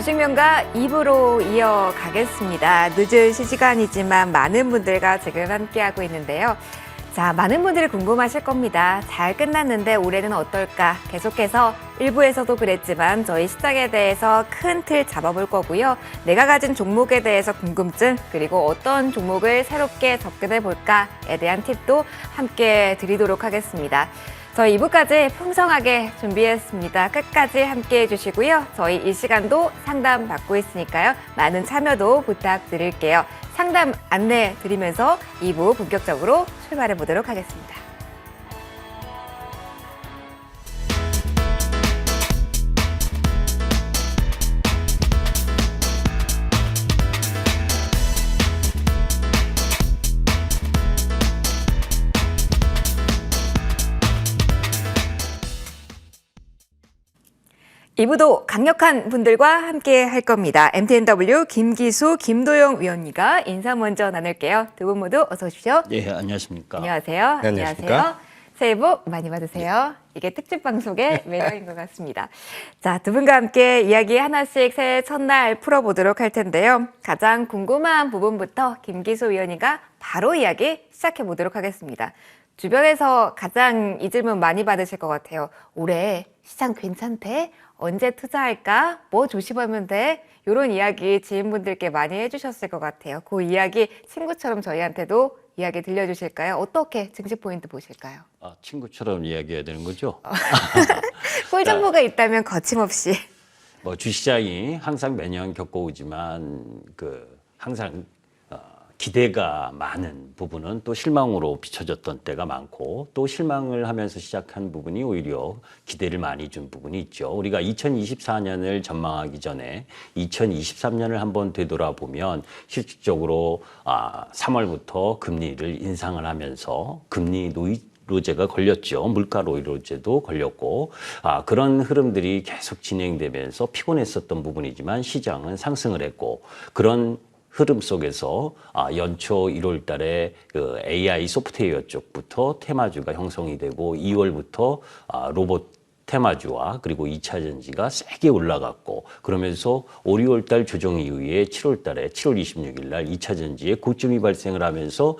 주식명가 2부로 이어가겠습니다. 늦은 시간이지만 많은 분들과 지금 함께하고 있는데요. 자, 많은 분들이 궁금하실 겁니다. 잘 끝났는데 올해는 어떨까? 계속해서 1부에서도 그랬지만 저희 시장에 대해서 큰 틀 잡아볼 거고요. 내가 가진 종목에 대해서 궁금증, 그리고 어떤 종목을 새롭게 접근해 볼까에 대한 팁도 함께 드리도록 하겠습니다. 저희 2부까지 풍성하게 준비했습니다. 끝까지 함께해 주시고요. 저희 이 시간도 상담 받고 있으니까요. 많은 참여도 부탁드릴게요. 상담 안내 드리면서 2부 본격적으로 출발해 보도록 하겠습니다. 이부도 강력한 분들과 함께 할 겁니다. MTNW 김기수, 김도영 위원님과 인사 먼저 나눌게요. 두 분 모두 어서 오십시오. 예, 안녕하십니까. 안녕하세요. 네, 안녕하십니까. 새해 복 많이 받으세요. 이게 특집 방송의 매력인 것 같습니다. 자, 두 분과 함께 이야기 하나씩 새해 첫날 풀어보도록 할 텐데요. 가장 궁금한 부분부터 김기수 위원님과 바로 이야기 시작해 보도록 하겠습니다. 주변에서 가장 이 질문 많이 받으실 것 같아요. 올해 시장 괜찮대? 언제 투자할까? 뭐 조심하면 돼? 이런 이야기 지인분들께 많이 해주셨을 것 같아요. 그 이야기 친구처럼 저희한테도 이야기 들려주실까요? 어떻게 증시 포인트 보실까요? 아, 친구처럼 이야기해야 되는 거죠? 꿀 정보가 있다면 거침없이. 뭐 주시장이 항상 매년 겪어오지만 항상 기대가 많은 부분은 또 실망으로 비춰졌던 때가 많고, 또 실망을 하면서 시작한 부분이 오히려 기대를 많이 준 부분이 있죠. 우리가 2024년을 전망하기 전에 2023년을 한번 되돌아보면 실질적으로 3월부터 금리를 인상을 하면서 금리 노이로제가 걸렸죠. 물가 노이로제도 걸렸고, 그런 흐름들이 계속 진행되면서 피곤했었던 부분이지만 시장은 상승을 했고, 그런 흐름 속에서 연초 1월 달에 그 AI 소프트웨어 쪽부터 테마주가 형성이 되고, 2월부터 로봇 테마주와 그리고 2차 전지가 세게 올라갔고, 그러면서 5, 6월 달 조정 이후에 7월 달에 7월 26일 날 2차 전지에 고점이 발생을 하면서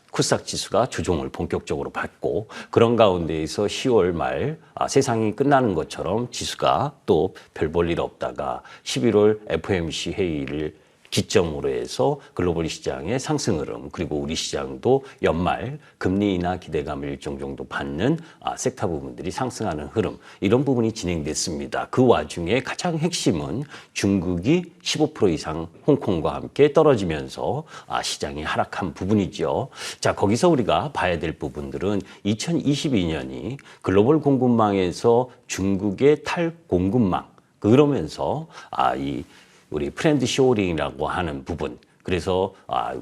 코스닥 지수가 조정을 본격적으로 받고, 그런 가운데에서 10월 말 세상이 끝나는 것처럼 지수가 또 별 볼 일 없다가 11월 FOMC 회의를 기점으로 해서 글로벌 시장의 상승 흐름, 그리고 우리 시장도 연말 금리 인하 기대감을 일정 정도 받는 섹터 부분들이 상승하는 흐름, 이런 부분이 진행됐습니다. 그 와중에 가장 핵심은 중국이 15% 이상 홍콩과 함께 떨어지면서 시장이 하락한 부분이죠. 자, 거기서 우리가 봐야 될 부분들은 2022년이 글로벌 공급망에서 중국의 탈공급망, 그러면서 우리 프렌드 쇼어링이라고 하는 부분, 그래서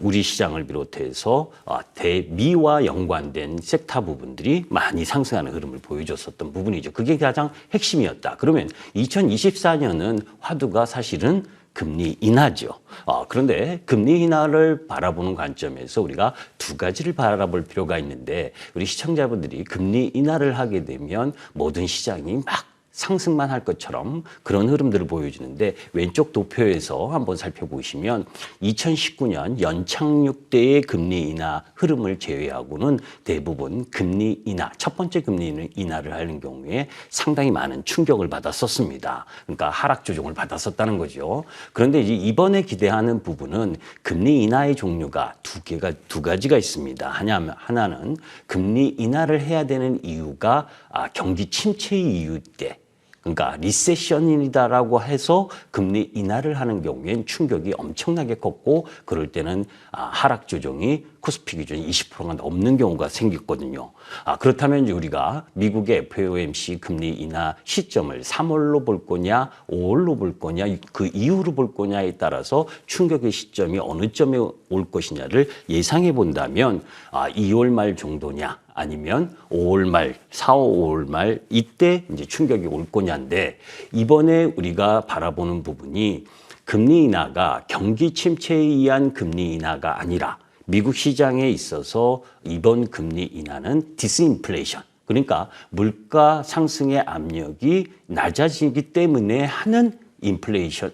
우리 시장을 비롯해서 대미와 연관된 섹터 부분들이 많이 상승하는 흐름을 보여줬었던 부분이죠. 그게 가장 핵심이었다. 그러면 2024년은 화두가 사실은 금리 인하죠. 그런데 금리 인하를 바라보는 관점에서 우리가 두 가지를 바라볼 필요가 있는데, 우리 시청자분들이 금리 인하를 하게 되면 모든 시장이 막 상승만 할 것처럼 그런 흐름들을 보여주는데, 왼쪽 도표에서 한번 살펴보시면 2019년 연착륙 때의 금리 인하 흐름을 제외하고는 대부분 금리 인하, 첫 번째 금리 인하를 하는 경우에 상당히 많은 충격을 받았었습니다. 그러니까 하락 조정을 받았었다는 거죠. 그런데 이제 이번에 기대하는 부분은 금리 인하의 종류가 두 가지가 있습니다. 하나는 금리 인하를 해야 되는 이유가 경기 침체의 이유 때, 그러니까 리세션이다라고 해서 금리 인하를 하는 경우엔 충격이 엄청나게 컸고, 그럴 때는 하락 조정이 코스피 기준 20%가 넘는 경우가 생겼거든요. 그렇다면 이제 우리가 미국의 FOMC 금리 인하 시점을 3월로 볼 거냐, 5월로 볼 거냐, 그 이후로 볼 거냐에 따라서 충격의 시점이 어느 점에 올 것이냐를 예상해 본다면 2월 말 정도냐, 아니면 5월 말, 4, 5월 말 이때 이제 충격이 올 거냐인데, 이번에 우리가 바라보는 부분이 금리 인하가 경기 침체에 의한 금리 인하가 아니라 미국 시장에 있어서 이번 금리 인하는 디스인플레이션, 그러니까 물가 상승의 압력이 낮아지기 때문에 하는 인플레이션,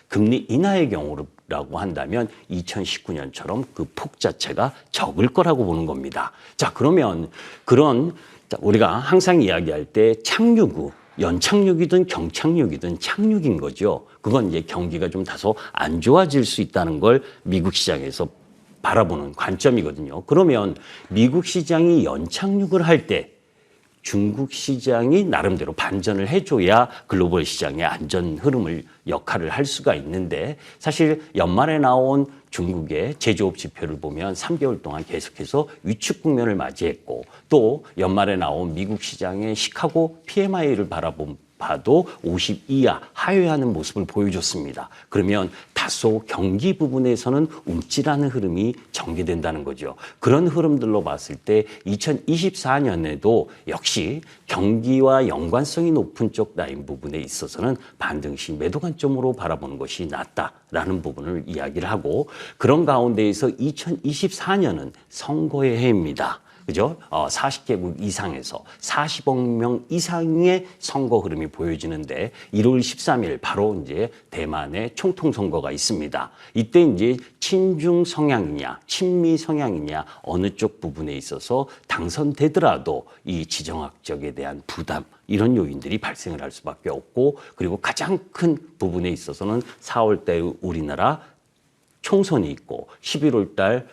금리 인하의 경우라고 한다면 2019년처럼 그 폭 자체가 적을 거라고 보는 겁니다. 자, 그러면 우리가 항상 이야기할 때 착륙, 연착륙이든 경착륙이든 착륙인 거죠. 그건 이제 경기가 좀 다소 안 좋아질 수 있다는 걸 미국 시장에서 바라보는 관점이거든요. 그러면 미국 시장이 연착륙을 할 때 중국 시장이 나름대로 반전을 해줘야 글로벌 시장의 안전 흐름을 역할을 할 수가 있는데 사실 연말에 나온 중국의 제조업 지표를 보면 3개월 동안 계속해서 위축 국면을 맞이했고 또 연말에 나온 미국 시장의 시카고 PMI를 봐도 50 이하 하회하는 모습을 보여줬습니다. 그러면 다소 경기 부분에서는 움찔하는 흐름이 전개된다는 거죠. 그런 흐름들로 봤을 때 2024년에도 역시 경기와 연관성이 높은 쪽 라인 부분에 있어서는 반등 시 매도 관점으로 바라보는 것이 낫다라는 부분을 이야기를 하고 그런 가운데에서 2024년은 선거의 해입니다. 그죠? 40개국 이상에서 40억 명 이상의 선거 흐름이 보여지는데 1월 13일 바로 이제 대만의 총통 선거가 있습니다. 이때 이제 친중 성향이냐, 친미 성향이냐 어느 쪽 부분에 있어서 당선되더라도 이 지정학적에 대한 부담 이런 요인들이 발생을 할 수밖에 없고 그리고 가장 큰 부분에 있어서는 4월 달 우리나라 총선이 있고 11월 달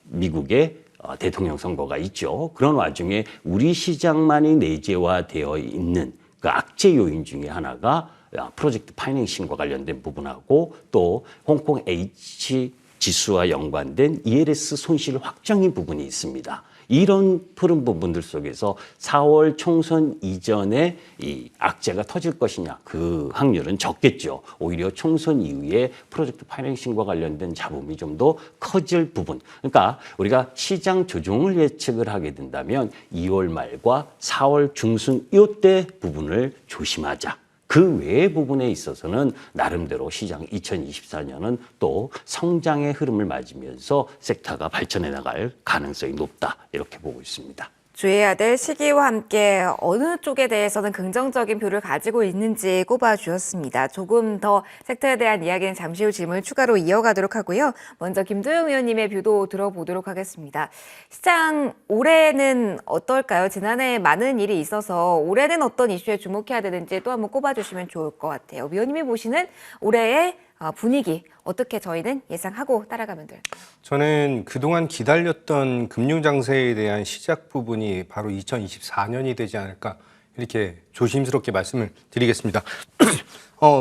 미국의 대통령 선거가 있죠. 그런 와중에 우리 시장만이 내재화되어 있는 그 악재 요인 중에 하나가 프로젝트 파이낸싱과 관련된 부분하고 또 홍콩 H 지수와 연관된 ELS 손실 확정인 부분이 있습니다. 이런 푸른 부분들 속에서 4월 총선 이전에 이 악재가 터질 것이냐 그 확률은 적겠죠. 오히려 총선 이후에 프로젝트 파이낸싱과 관련된 잡음이 좀 더 커질 부분. 그러니까 우리가 시장 조종을 예측을 하게 된다면 2월 말과 4월 중순 이때 부분을 조심하자. 그 외의 부분에 있어서는 나름대로 시장 2024년은 또 성장의 흐름을 맞으면서 섹터가 발전해 나갈 가능성이 높다 이렇게 보고 있습니다. 주의해야 될 시기와 함께 어느 쪽에 대해서는 긍정적인 표를 가지고 있는지 꼽아주셨습니다. 조금 더 섹터에 대한 이야기는 잠시 후 질문을 추가로 이어가도록 하고요. 먼저 김도영 의원님의 뷰도 들어보도록 하겠습니다. 시장 올해는 어떨까요? 지난해 많은 일이 있어서 올해는 어떤 이슈에 주목해야 되는지 또 한번 꼽아주시면 좋을 것 같아요. 위원님이 보시는 올해의 분위기 어떻게 저희는 예상하고 따라가면 될까요? 저는 그동안 기다렸던 금융 장세에 대한 시작 부분이 바로 2024년이 되지 않을까 이렇게 조심스럽게 말씀을 드리겠습니다.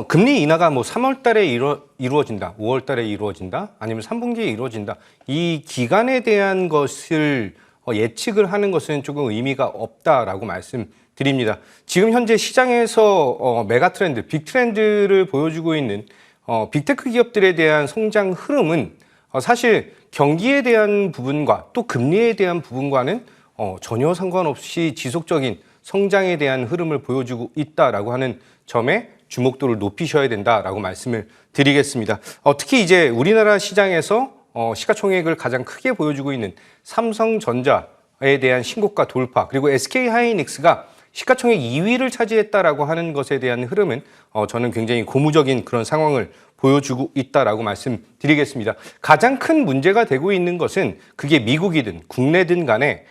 금리 인하가 뭐 3월 달에 이루어진다, 5월 달에 이루어진다, 아니면 3분기에 이루어진다. 이 기간에 대한 것을 예측을 하는 것은 조금 의미가 없다라고 말씀드립니다. 지금 현재 시장에서 메가 트렌드, 빅 트렌드를 보여주고 있는 빅테크 기업들에 대한 성장 흐름은 사실 경기에 대한 부분과 또 금리에 대한 부분과는 전혀 상관없이 지속적인 성장에 대한 흐름을 보여주고 있다라고 하는 점에 주목도를 높이셔야 된다라고 말씀을 드리겠습니다. 특히 이제 우리나라 시장에서 시가총액을 가장 크게 보여주고 있는 삼성전자에 대한 신고가 돌파 그리고 SK하이닉스가 시가총액 2위를 차지했다라고 하는 것에 대한 흐름은 저는 굉장히 고무적인 그런 상황을 보여주고 있다라고 말씀드리겠습니다. 가장 큰 문제가 되고 있는 것은 그게 미국이든 국내든 간에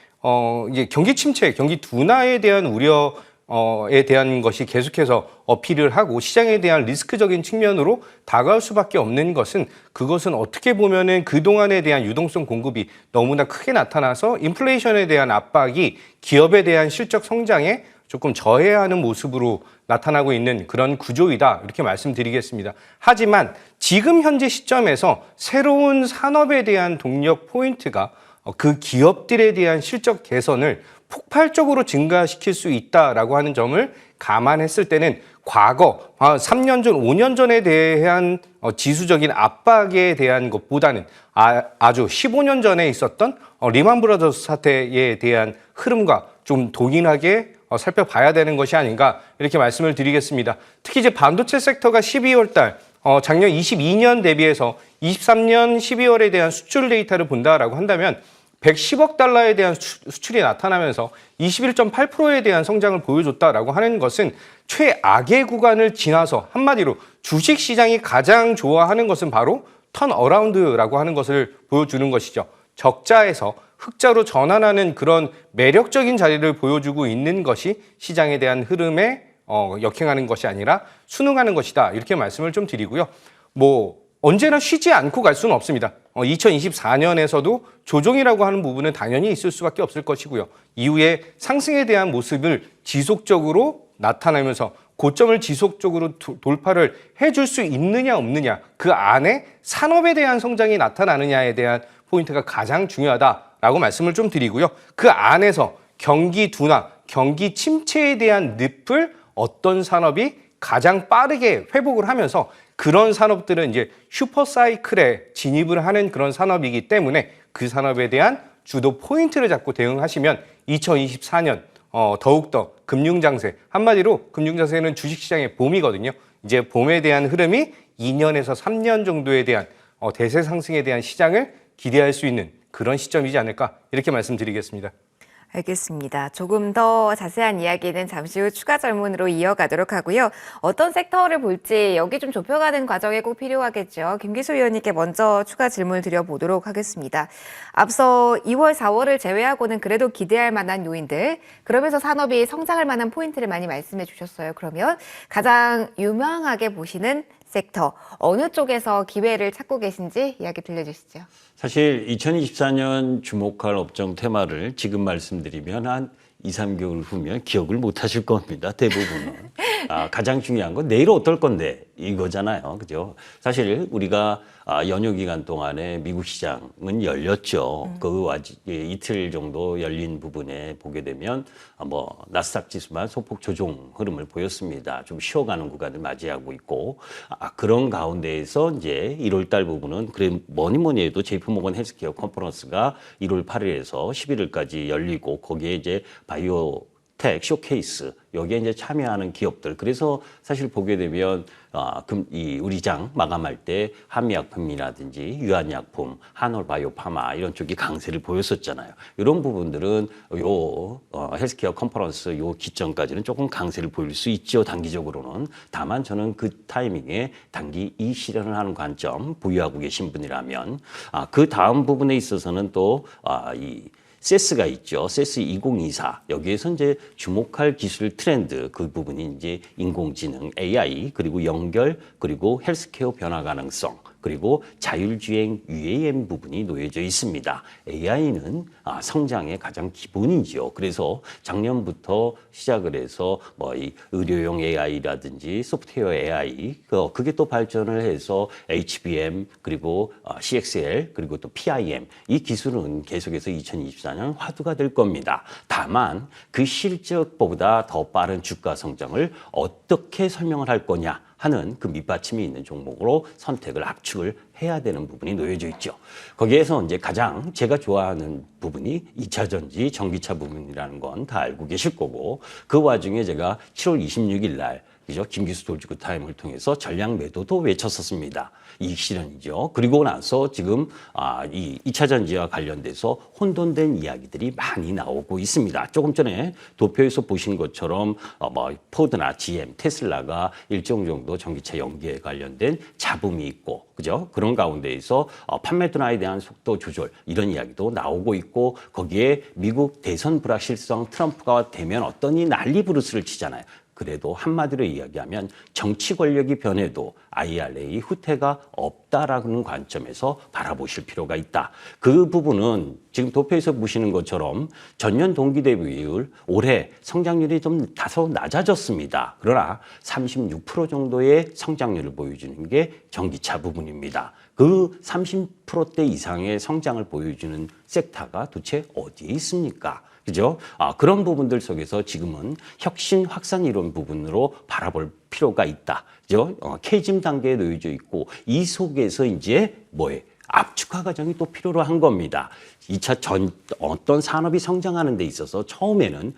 이제 경기 침체, 경기 둔화에 대한 우려에 대한 것이 계속해서 어필을 하고 시장에 대한 리스크적인 측면으로 다가올 수밖에 없는 것은 그것은 어떻게 보면은 그동안에 대한 유동성 공급이 너무나 크게 나타나서 인플레이션에 대한 압박이 기업에 대한 실적 성장에 조금 저해하는 모습으로 나타나고 있는 그런 구조이다 이렇게 말씀드리겠습니다. 하지만 지금 현재 시점에서 새로운 산업에 대한 동력 포인트가 그 기업들에 대한 실적 개선을 폭발적으로 증가시킬 수 있다라고 하는 점을 감안했을 때는 과거 3년 전, 5년 전에 대한 지수적인 압박에 대한 것보다는 아주 15년 전에 있었던 리만 브라더스 사태에 대한 흐름과 좀 동일하게 살펴봐야 되는 것이 아닌가 이렇게 말씀을 드리겠습니다. 특히 이제 반도체 섹터가 12월 달 작년 22년 대비해서 23년 12월에 대한 수출 데이터를 본다라고 한다면 110억 달러에 대한 수출이 나타나면서 21.8%에 대한 성장을 보여줬다라고 하는 것은 최악의 구간을 지나서 한마디로 주식 시장이 가장 좋아하는 것은 바로 턴어라운드라고 하는 것을 보여주는 것이죠. 적자에서 흑자로 전환하는 그런 매력적인 자리를 보여주고 있는 것이 시장에 대한 흐름에 역행하는 것이 아니라 순응하는 것이다. 이렇게 말씀을 좀 드리고요. 언제나 쉬지 않고 갈 수는 없습니다. 2024년에서도 조정이라고 하는 부분은 당연히 있을 수밖에 없을 것이고요. 이후에 상승에 대한 모습을 지속적으로 나타나면서 고점을 지속적으로 돌파를 해줄 수 있느냐 없느냐, 그 안에 산업에 대한 성장이 나타나느냐에 대한 포인트가 가장 중요하다라고 말씀을 좀 드리고요. 그 안에서 경기 둔화, 경기 침체에 대한 늪을 어떤 산업이 가장 빠르게 회복을 하면서 그런 산업들은 이제 슈퍼사이클에 진입을 하는 그런 산업이기 때문에 그 산업에 대한 주도 포인트를 잡고 대응하시면 2024년 더욱더 금융장세, 한마디로 금융장세는 주식시장의 봄이거든요. 이제 봄에 대한 흐름이 2년에서 3년 정도에 대한 대세 상승에 대한 시장을 기대할 수 있는 그런 시점이지 않을까 이렇게 말씀드리겠습니다. 알겠습니다. 조금 더 자세한 이야기는 잠시 후 추가 질문으로 이어가도록 하고요. 어떤 섹터를 볼지 여기 좀 좁혀가는 과정에 꼭 필요하겠죠. 김기수 위원님께 먼저 추가 질문을 드려보도록 하겠습니다. 앞서 2월, 4월을 제외하고는 그래도 기대할 만한 요인들, 그러면서 산업이 성장할 만한 포인트를 많이 말씀해 주셨어요. 그러면 가장 유명하게 보시는 섹터, 어느 쪽에서 기회를 찾고 계신지 이야기 들려주시죠. 사실 2024년 주목할 업종 테마를 지금 말씀드리면 한 2, 3개월 후면 기억을 못 하실 겁니다. 대부분은. 가장 중요한 건 내일 어떨 건데 이거잖아요. 그죠? 사실 우리가 연휴 기간 동안에 미국 시장은 열렸죠. 그 이틀 정도 열린 부분에 보게 되면 나스닥 지수만 소폭 조정 흐름을 보였습니다. 좀 쉬어가는 구간을 맞이하고 있고 그런 가운데에서 이제 1월 달 부분은 그래 뭐니 해도 JP모건 헬스케어 컨퍼런스가 1월 8일에서 11일까지 열리고 거기에 이제 바이오텍 쇼케이스 여기에 이제 참여하는 기업들. 그래서 사실 보게 되면 우리 장 마감할 때 한미약품이라든지 유한약품, 한올바이오파마 이런 쪽이 강세를 보였었잖아요. 이런 부분들은 헬스케어 컨퍼런스 요 기점까지는 조금 강세를 보일 수 있죠. 단기적으로는. 다만 저는 그 타이밍에 단기 이 실현을 하는 관점 보유하고 계신 분이라면 그 다음 부분에 있어서는 또 세스가 있죠. 세스 2024. 여기에서 이제 주목할 기술 트렌드 그 부분이 이제 인공지능, AI, 그리고 연결, 그리고 헬스케어 변화 가능성, 그리고 자율주행 UAM 부분이 놓여져 있습니다. AI는 성장의 가장 기본이죠. 그래서 작년부터 시작을 해서 이 의료용 AI라든지 소프트웨어 AI 그게 또 발전을 해서 HBM 그리고 CXL 그리고 또 PIM 이 기술은 계속해서 2024년 화두가 될 겁니다. 다만 그 실적보다 더 빠른 주가 성장을 어떻게 설명을 할 거냐 하는 그 밑받침이 있는 종목으로 선택을 압축을 해야 되는 부분이 놓여져 있죠. 거기에서 이제 가장 제가 좋아하는 부분이 2차 전지, 전기차 부분이라는 건 다 알고 계실 거고 그 와중에 제가 7월 26일 날 그죠? 김기수 돌직구 타임을 통해서 전량 매도도 외쳤었습니다. 이익 실현이죠. 그리고 나서 지금 이 2차 전지와 관련돼서 혼돈된 이야기들이 많이 나오고 있습니다. 조금 전에 도표에서 보신 것처럼 포드나 GM, 테슬라가 일정 정도 전기차 연기에 관련된 잡음이 있고 그죠? 그런 가운데에서 판매 둔화에 대한 속도 조절 이런 이야기도 나오고 있고 거기에 미국 대선 불확실성 트럼프가 되면 어떠니 난리 부르스를 치잖아요. 그래도 한마디로 이야기하면 정치 권력이 변해도 IRA 후퇴가 없다라는 관점에서 바라보실 필요가 있다. 그 부분은 지금 도표에서 보시는 것처럼 전년 동기 대비율 올해 성장률이 좀 다소 낮아졌습니다. 그러나 36% 정도의 성장률을 보여주는 게 전기차 부분입니다. 그 30%대 이상의 성장을 보여주는 섹터가 도대체 어디에 있습니까? 그죠? 그런 부분들 속에서 지금은 혁신 확산 이론 부분으로 바라볼 필요가 있다. 그죠? 캐짐 단계에 놓여져 있고 이 속에서 이제 압축화 과정이 또 필요로 한 겁니다. 어떤 산업이 성장하는 데 있어서 처음에는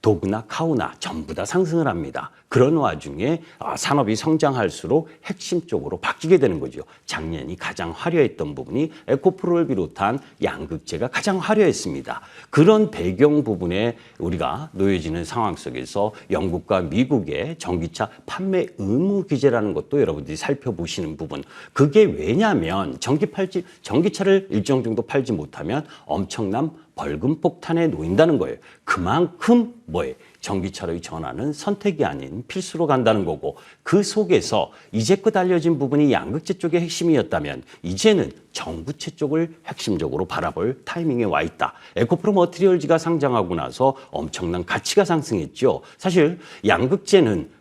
도그나 카우나 전부 다 상승을 합니다. 그런 와중에 산업이 성장할수록 핵심 쪽으로 바뀌게 되는 거죠. 작년이 가장 화려했던 부분이 에코프로를 비롯한 양극재가 가장 화려했습니다. 그런 배경 부분에 우리가 놓여지는 상황 속에서 영국과 미국의 전기차 판매 의무 규제라는 것도 여러분들이 살펴보시는 부분. 그게 왜냐하면 전기차를 일정 정도 팔지 못하면 엄청난 벌금 폭탄에 놓인다는 거예요. 그만큼 뭐예요? 전기차로의 전환은 선택이 아닌 필수로 간다는 거고, 그 속에서 이제껏 알려진 부분이 양극재 쪽의 핵심이었다면 이제는 전구체 쪽을 핵심적으로 바라볼 타이밍에 와 있다. 에코프로 머티리얼즈가 상장하고 나서 엄청난 가치가 상승했죠. 사실 양극재는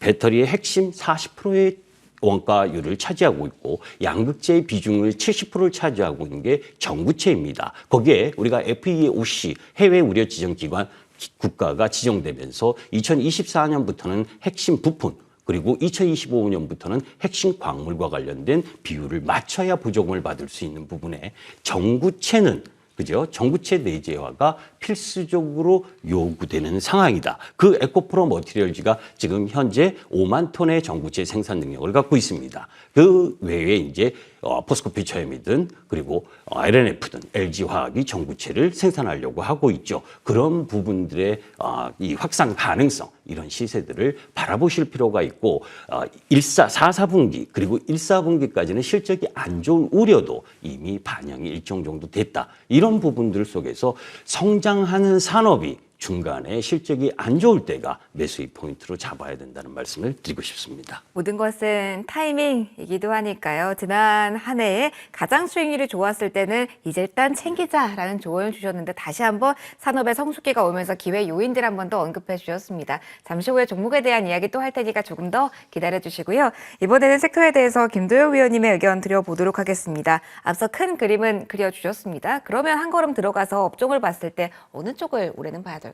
배터리의 핵심 40%의 원가율을 차지하고 있고 양극재의 비중을 70%를 차지하고 있는 게 전구체입니다. 거기에 우리가 FEOC 해외 우려 지정 기관 국가가 지정되면서 2024년부터는 핵심 부품 그리고 2025년부터는 핵심 광물과 관련된 비율을 맞춰야 보조금을 받을 수 있는 부분에 전구체는 그죠? 전구체 내재화가 필수적으로 요구되는 상황이다. 그 에코프로 머티리얼즈가 지금 현재 5만 톤의 전구체 생산 능력을 갖고 있습니다. 그 외에 이제 포스코 퓨처엠이든 그리고 LNF든 LG화학이 전구체를 생산하려고 하고 있죠. 그런 부분들의 이 확산 가능성 이런 시세들을 바라보실 필요가 있고 4분기 그리고 1사분기까지는 실적이 안 좋은 우려도 이미 반영이 일정 정도 됐다. 이런 부분들 속에서 성장하는 산업이 중간에 실적이 안 좋을 때가 매수의 포인트로 잡아야 된다는 말씀을 드리고 싶습니다. 모든 것은 타이밍이기도 하니까요. 지난 한 해에 가장 수익률이 좋았을 때는 이제 일단 챙기자라는 조언을 주셨는데 다시 한번 산업의 성숙기가 오면서 기회 요인들 한 번 더 언급해 주셨습니다. 잠시 후에 종목에 대한 이야기 또 할 테니까 조금 더 기다려 주시고요. 이번에는 섹터에 대해서 김도영 위원님의 의견 드려보도록 하겠습니다. 앞서 큰 그림은 그려주셨습니다. 그러면 한 걸음 들어가서 업종을 봤을 때 어느 쪽을 올해는 봐야 될까요?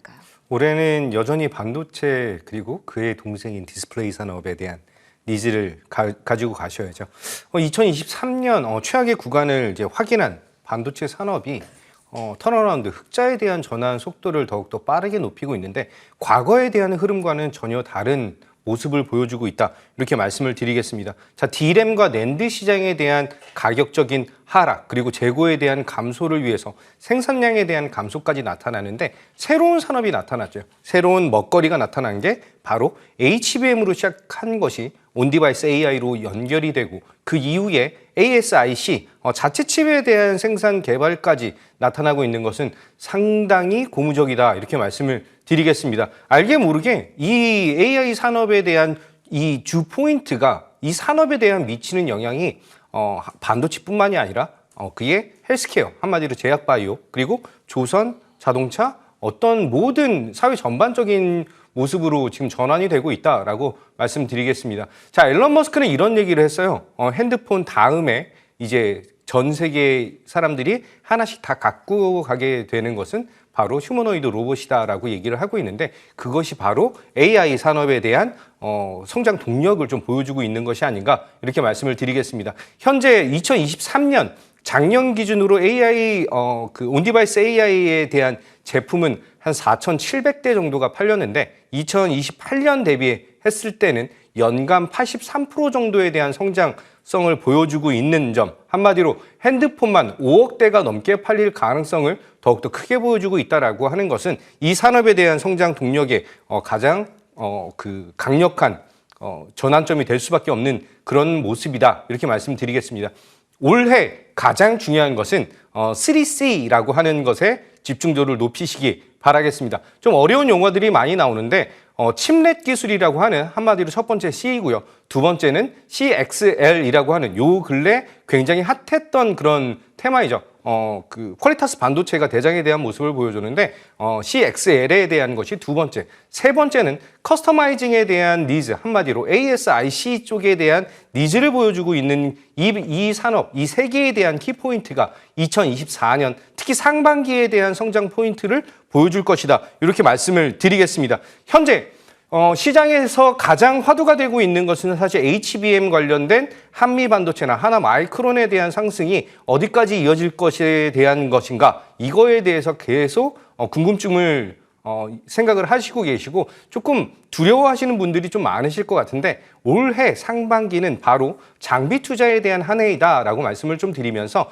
올해는 여전히 반도체 그리고 그의 동생인 디스플레이 산업에 대한 니즈를 가지고 가셔야죠. 2023년 최악의 구간을 이제 확인한 반도체 산업이 턴어라운드 흑자에 대한 전환 속도를 더욱더 빠르게 높이고 있는데 과거에 대한 흐름과는 전혀 다른 모습을 보여주고 있다. 이렇게 말씀을 드리겠습니다. 자, D램과 낸드 시장에 대한 가격적인 하락 그리고 재고에 대한 감소를 위해서 생산량에 대한 감소까지 나타나는데 새로운 산업이 나타났죠. 새로운 먹거리가 나타난 게 바로 HBM으로 시작한 것이 온디바이스 AI로 연결이 되고 그 이후에 ASIC 자체 칩에 대한 생산 개발까지 나타나고 있는 것은 상당히 고무적이다 이렇게 말씀을 드리겠습니다. 알게 모르게 이 AI 산업에 대한 이 주 포인트가 이 산업에 대한 미치는 영향이 반도체뿐만이 아니라 그의 헬스케어, 한마디로 제약바이오, 그리고 조선, 자동차, 어떤 모든 사회 전반적인 모습으로 지금 전환이 되고 있다라고 말씀드리겠습니다. 자, 앨런 머스크는 이런 얘기를 했어요. 핸드폰 다음에 이제 전 세계 사람들이 하나씩 다 갖고 가게 되는 것은 바로 휴머노이드 로봇이다라고 얘기를 하고 있는데 그것이 바로 AI 산업에 대한 성장 동력을 좀 보여주고 있는 것이 아닌가 이렇게 말씀을 드리겠습니다. 현재 2023년 작년 기준으로 AI 온디바이스 AI에 대한 제품은 한 4,700대 정도가 팔렸는데 2028년 대비했을 때는 연간 83% 정도에 대한 성장성을 보여주고 있는 점, 한마디로 핸드폰만 5억 대가 넘게 팔릴 가능성을 더욱더 크게 보여주고 있다라고 하는 것은 이 산업에 대한 성장 동력의 가장 강력한 전환점이 될 수밖에 없는 그런 모습이다 이렇게 말씀드리겠습니다. 올해 가장 중요한 것은 3C라고 하는 것에 집중도를 높이시기 바라겠습니다. 좀 어려운 용어들이 많이 나오는데 칩넷 기술이라고 하는 한마디로 첫 번째 C이고요. 두 번째는 CXL이라고 하는 요 근래 굉장히 핫했던 그런 테마이죠. 퀄리타스 반도체가 대장에 대한 모습을 보여주는데 CXL에 대한 것이 두 번째. 세 번째는 커스터마이징에 대한 니즈, 한마디로 ASIC 쪽에 대한 니즈를 보여주고 있는 이 산업, 이 세 개에 대한 키포인트가 2024년 특히 상반기에 대한 성장 포인트를 보여줄 것이다. 이렇게 말씀을 드리겠습니다. 현재 시장에서 가장 화두가 되고 있는 것은 사실 HBM 관련된 한미 반도체나 하나 마이크론에 대한 상승이 어디까지 이어질 것에 대한 것인가 이거에 대해서 계속 궁금증을 생각을 하시고 계시고 조금 두려워하시는 분들이 좀 많으실 것 같은데 올해 상반기는 바로 장비 투자에 대한 한 해이다라고 말씀을 좀 드리면서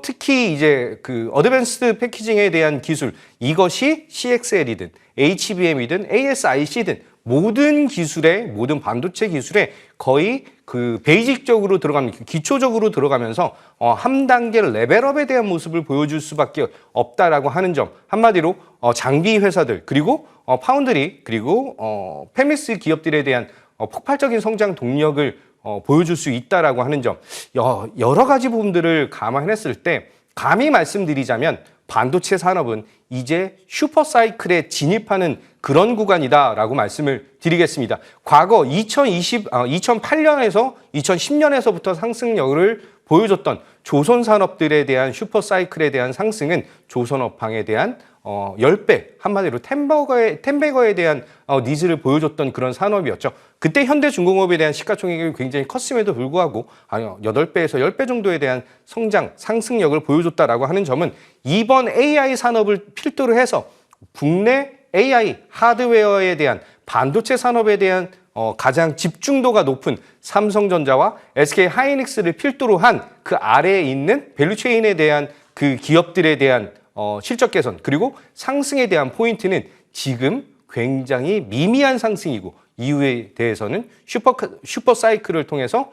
특히 이제 그 어드밴스드 패키징에 대한 기술 이것이 CXL이든 HBM이든 ASIC든 모든 기술에 모든 반도체 기술에 거의 그 베이직적으로 들어가면 기초적으로 들어가면서 한 단계 레벨업에 대한 모습을 보여줄 수밖에 없다라고 하는 점 한마디로 장비 회사들 그리고 파운드리 그리고 페미스 기업들에 대한 폭발적인 성장 동력을 보여줄 수 있다라고 하는 점 여러 가지 부분들을 감안했을 때 감히 말씀드리자면 반도체 산업은 이제 슈퍼사이클에 진입하는 그런 구간이다라고 말씀을 드리겠습니다. 과거 2008년에서 2010년에서부터 상승력을 보여줬던 조선 산업들에 대한 슈퍼사이클에 대한 상승은 조선업황에 대한 10배, 한마디로 텐베거에 대한 니즈를 보여줬던 그런 산업이었죠. 그때 현대중공업에 대한 시가총액이 굉장히 컸음에도 불구하고 8배에서 10배 정도에 대한 성장, 상승력을 보여줬다라고 하는 점은 이번 AI 산업을 필두로 해서 국내 AI 하드웨어에 대한 반도체 산업에 대한 가장 집중도가 높은 삼성전자와 SK 하이닉스를 필두로 한 그 아래에 있는 밸류체인에 대한 그 기업들에 대한 실적 개선 그리고 상승에 대한 포인트는 지금 굉장히 미미한 상승이고 이후에 대해서는 슈퍼 사이클을 통해서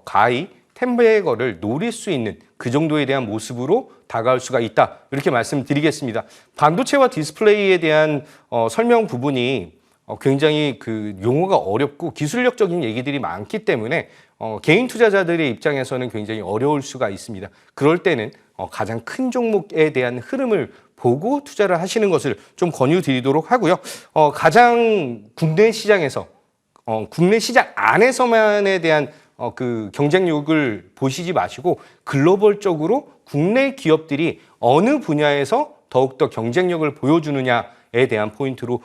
가히 텐베거를 노릴 수 있는 그 정도에 대한 모습으로 다가올 수가 있다. 이렇게 말씀드리겠습니다. 반도체와 디스플레이에 대한 설명 부분이 굉장히 그 용어가 어렵고 기술력적인 얘기들이 많기 때문에 개인 투자자들의 입장에서는 굉장히 어려울 수가 있습니다. 그럴 때는 가장 큰 종목에 대한 흐름을 보고 투자를 하시는 것을 좀 권유드리도록 하고요. 가장 국내 시장에서 국내 시장 안에서만에 대한 그 경쟁력을 보시지 마시고 글로벌적으로 국내 기업들이 어느 분야에서 더욱더 경쟁력을 보여주느냐에 대한 포인트로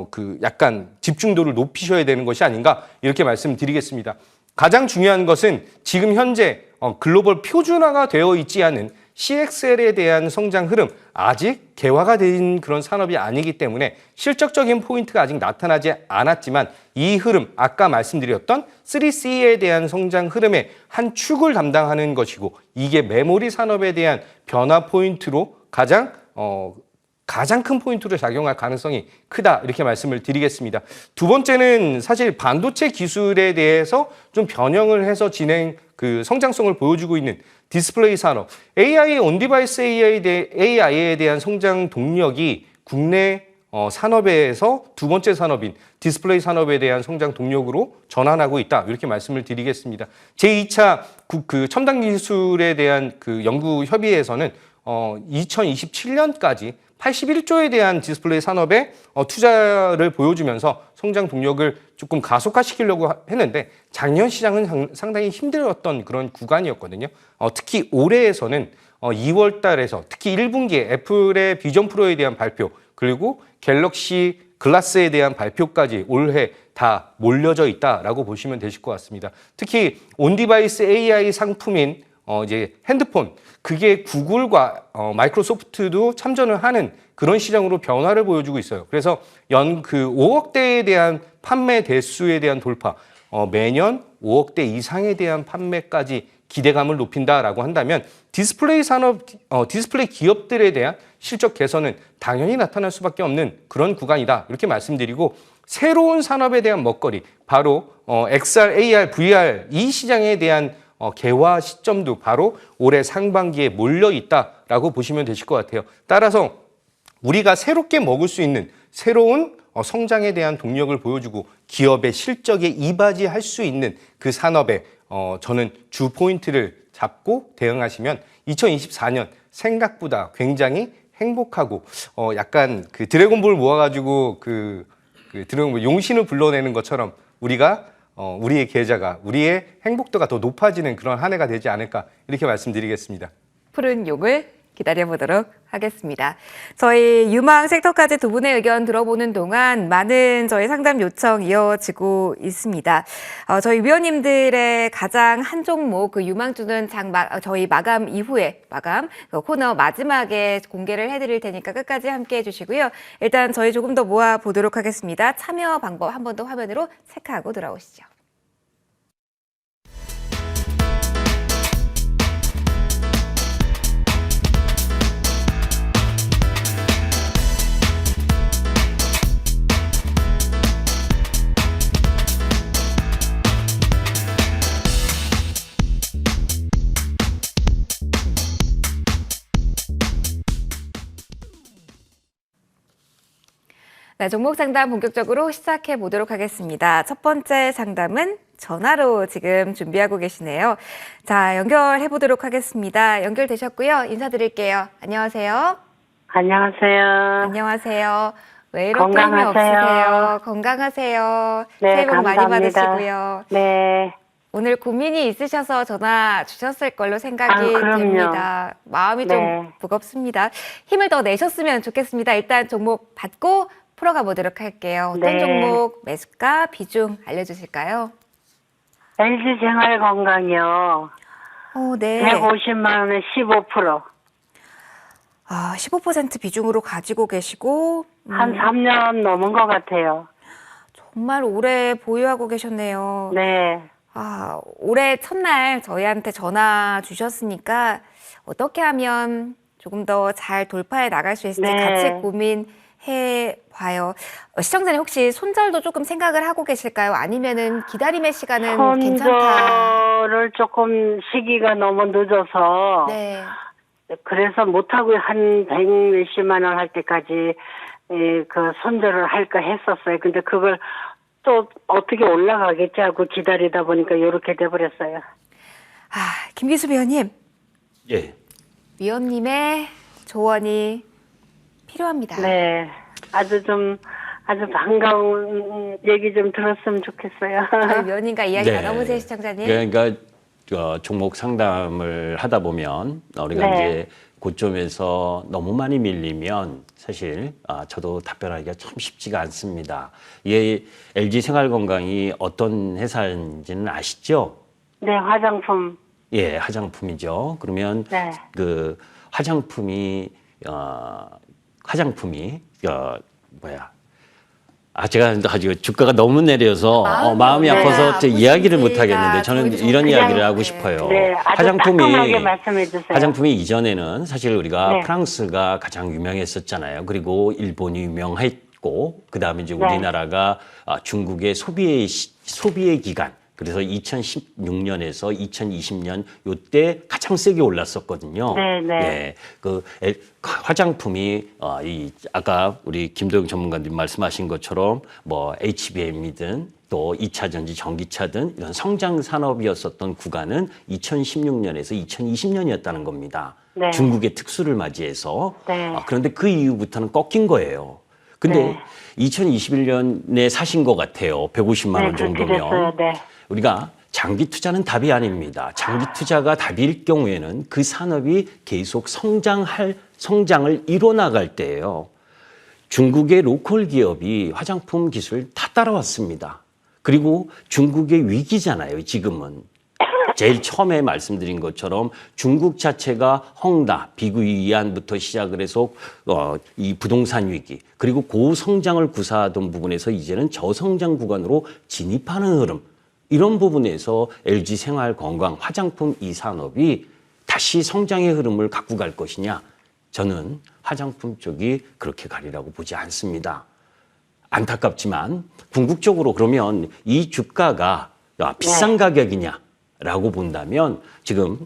그 약간 집중도를 높이셔야 되는 것이 아닌가 이렇게 말씀드리겠습니다. 가장 중요한 것은 지금 현재 글로벌 표준화가 되어 있지 않은 CXL에 대한 성장 흐름 아직 개화가 된 그런 산업이 아니기 때문에 실적적인 포인트가 아직 나타나지 않았지만 이 흐름 아까 말씀드렸던 3C에 대한 성장 흐름의 한 축을 담당하는 것이고 이게 메모리 산업에 대한 변화 포인트로 가장 큰 포인트로 작용할 가능성이 크다 이렇게 말씀을 드리겠습니다. 두 번째는 사실 반도체 기술에 대해서 좀 변형을 해서 그 성장성을 보여주고 있는 디스플레이 산업, AI 온디바이스 AI에 대한 성장 동력이 국내 산업에서 두 번째 산업인 디스플레이 산업에 대한 성장 동력으로 전환하고 있다 이렇게 말씀을 드리겠습니다. 제2차 그 첨단 기술에 대한 그 연구 협의회에서는 2027년까지 81조에 대한 디스플레이 산업에 투자를 보여주면서 성장 동력을 조금 가속화시키려고 했는데 작년 시장은 상당히 힘들었던 그런 구간이었거든요. 특히 올해에서는 2월 달에서 특히 1분기에 애플의 비전 프로에 대한 발표 그리고 갤럭시 글라스에 대한 발표까지 올해 다 몰려져 있다라고 보시면 되실 것 같습니다. 특히 온디바이스 AI 상품인 이제 핸드폰 그게 구글과 마이크로소프트도 참전을 하는 그런 시장으로 변화를 보여주고 있어요. 그래서 그 5억대에 대한 판매 대수에 대한 돌파, 매년 5억대 이상에 대한 판매까지 기대감을 높인다라고 한다면 디스플레이 산업, 디스플레이 기업들에 대한 실적 개선은 당연히 나타날 수밖에 없는 그런 구간이다. 이렇게 말씀드리고 새로운 산업에 대한 먹거리, 바로 XR, AR, VR 이 시장에 대한 개화 시점도 바로 올해 상반기에 몰려 있다라고 보시면 되실 것 같아요. 따라서 우리가 새롭게 먹을 수 있는 새로운 성장에 대한 동력을 보여주고 기업의 실적에 이바지할 수 있는 그 산업에 저는 주 포인트를 잡고 대응하시면 2024년 생각보다 굉장히 행복하고 약간 그 드래곤볼 모아가지고 그 드래곤볼 용신을 불러내는 것처럼 우리가 우리의 계좌가 우리의 행복도가 더 높아지는 그런 한 해가 되지 않을까 이렇게 말씀드리겠습니다. 푸른 용을 기다려보도록 하겠습니다. 저희 유망 섹터까지 두 분의 의견 들어보는 동안 많은 저희 상담 요청 이어지고 있습니다. 저희 위원님들의 가장 한 종목 그 유망주는 저희 마감 이후에 그 코너 마지막에 공개를 해드릴 테니까 끝까지 함께해 주시고요. 일단 저희 조금 더 모아보도록 하겠습니다. 참여 방법 한 번 더 화면으로 체크하고 돌아오시죠. 네, 종목 상담 본격적으로 시작해 보도록 하겠습니다. 첫 번째 상담은 전화로 지금 준비하고 계시네요. 자, 연결해 보도록 하겠습니다. 연결되셨고요. 인사드릴게요. 안녕하세요. 안녕하세요. 안녕하세요. 왜 이렇게 힘이 건강하세요. 없으세요? 건강하세요. 네, 새해 복 많이 감사합니다. 받으시고요. 네. 오늘 고민이 있으셔서 전화 주셨을 걸로 생각이 아유, 그럼요. 됩니다. 마음이 네. 좀 무겁습니다. 힘을 더 내셨으면 좋겠습니다. 일단 종목 받고 풀어가 보도록 할게요. 어떤 네. 종목, 매수가, 비중 알려주실까요? LG생활건강이요. 네. 150만 원에 15%. 15% 비중으로 가지고 계시고 한 3년 넘은 것 같아요. 정말 오래 보유하고 계셨네요. 네. 올해 첫날 저희한테 전화 주셨으니까 어떻게 하면 조금 더 잘 돌파해 나갈 수 있을지 네. 같이 고민해 봐요. 시청자님 혹시 손절도 조금 생각을 하고 계실까요? 아니면은 기다림의 시간은 괜찮다. 손절을 조금 시기가 너무 늦어서 네. 그래서 못하고 한 100몇십만 원 할 때까지 그 손절을 할까 했었어요. 근데 그걸 또 어떻게 올라가겠지 하고 기다리다 보니까 이렇게 돼버렸어요. 김기수 위원님, 예. 위원님의 조언이 필요합니다. 네. 아주 반가운 얘기 좀 들었으면 좋겠어요. 저희 위원님과 이야기 네. 나눠보세요, 시청자님. 그러니까 종목 상담을 하다 보면 우리가 네. 이제 고점에서 너무 많이 밀리면 사실 저도 답변하기가 참 쉽지가 않습니다. 이 LG 생활건강이 어떤 회사인지는 아시죠? 네, 화장품. 예, 화장품이죠. 그러면 네. 그 화장품이 제가 아주 주가가 너무 내려서 마음이 아파서 네, 이야기를 못 아프시니까 하겠는데 저는 저희 이런 좀 이야기를 그냥, 하고 싶어요. 네, 아주 따끔하게 말씀해 주세요. 화장품이 이전에는 사실 우리가 네. 프랑스가 가장 유명했었잖아요. 그리고 일본이 유명했고 그다음에 이제 네. 우리나라가 중국의 소비의 기간 그래서 2016년에서 2020년 요때 가장 세게 올랐었거든요. 네, 네. 예, 화장품이 아까 우리 김도영 전문가님 말씀하신 것처럼 뭐 HBM이든 또 2차 전지, 전기차든 이런 성장 산업이었었던 구간은 2016년에서 2020년이었다는 겁니다. 네. 중국의 특수를 맞이해서. 네. 그런데 그 이후부터는 꺾인 거예요. 근데 네. 2021년에 사신 것 같아요. 150만 원 네, 그렇게 정도면. 됐어요. 네. 우리가 장기 투자는 답이 아닙니다. 장기 투자가 답일 경우에는 그 산업이 계속 성장을 이뤄나갈 때예요. 중국의 로컬 기업이 화장품 기술 다 따라왔습니다. 그리고 중국의 위기잖아요, 지금은. 제일 처음에 말씀드린 것처럼 중국 자체가 헝다, 비구 위안부터 시작을 해서 이 부동산 위기, 그리고 고성장을 구사하던 부분에서 이제는 저성장 구간으로 진입하는 흐름, 이런 부분에서 LG 생활건강 화장품 이 산업이 다시 성장의 흐름을 갖고 갈 것이냐? 저는 화장품 쪽이 그렇게 가리라고 보지 않습니다. 안타깝지만 궁극적으로 그러면 이 주가가 비싼 가격이냐라고 본다면 지금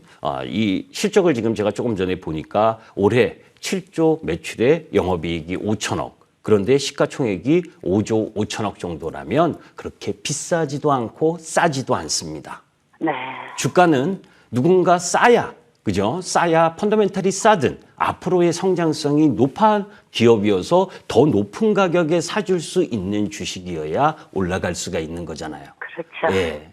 이 실적을 지금 제가 조금 전에 보니까 올해 7조 매출에 영업이익이 5천억. 그런데 시가총액이 5조 5천억 정도라면 그렇게 비싸지도 않고 싸지도 않습니다. 네. 주가는 누군가 싸야, 그죠? 싸야 펀더멘탈이 싸든 앞으로의 성장성이 높은 기업이어서 더 높은 가격에 사줄 수 있는 주식이어야 올라갈 수가 있는 거잖아요. 그렇죠. 예.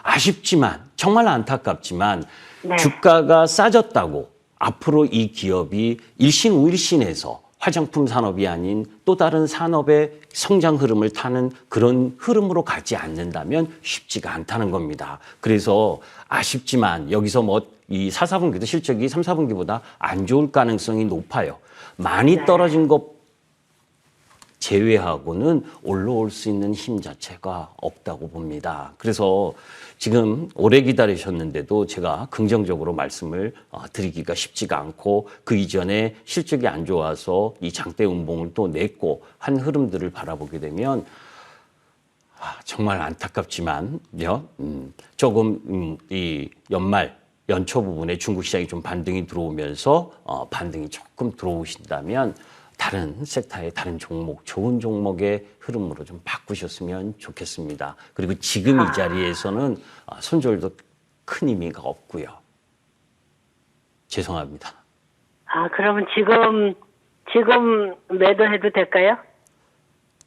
아쉽지만, 정말 안타깝지만 네. 주가가 싸졌다고 앞으로 이 기업이 일신우일신해서 화장품 산업이 아닌 또 다른 산업의 성장 흐름을 타는 그런 흐름으로 가지 않는다면 쉽지가 않다는 겁니다. 그래서 아쉽지만 여기서 뭐 이 4, 4분기도 실적이 3, 4분기보다 안 좋을 가능성이 높아요. 많이 떨어진 것 제외하고는 올라올 수 있는 힘 자체가 없다고 봅니다. 그래서 지금 오래 기다리셨는데도 제가 긍정적으로 말씀을 드리기가 쉽지가 않고 그 이전에 실적이 안 좋아서 이 장대 음봉을 또 냈고 한 흐름들을 바라보게 되면 정말 안타깝지만요. 조금 이 연초 부분에 중국 시장이 좀 반등이 들어오면서 반등이 조금 들어오신다면 다른 섹터의 다른 종목, 좋은 종목의 흐름으로 좀 바꾸셨으면 좋겠습니다. 그리고 지금 이 자리에서는 손절도 큰 의미가 없고요. 죄송합니다. 그러면 지금 매도해도 될까요?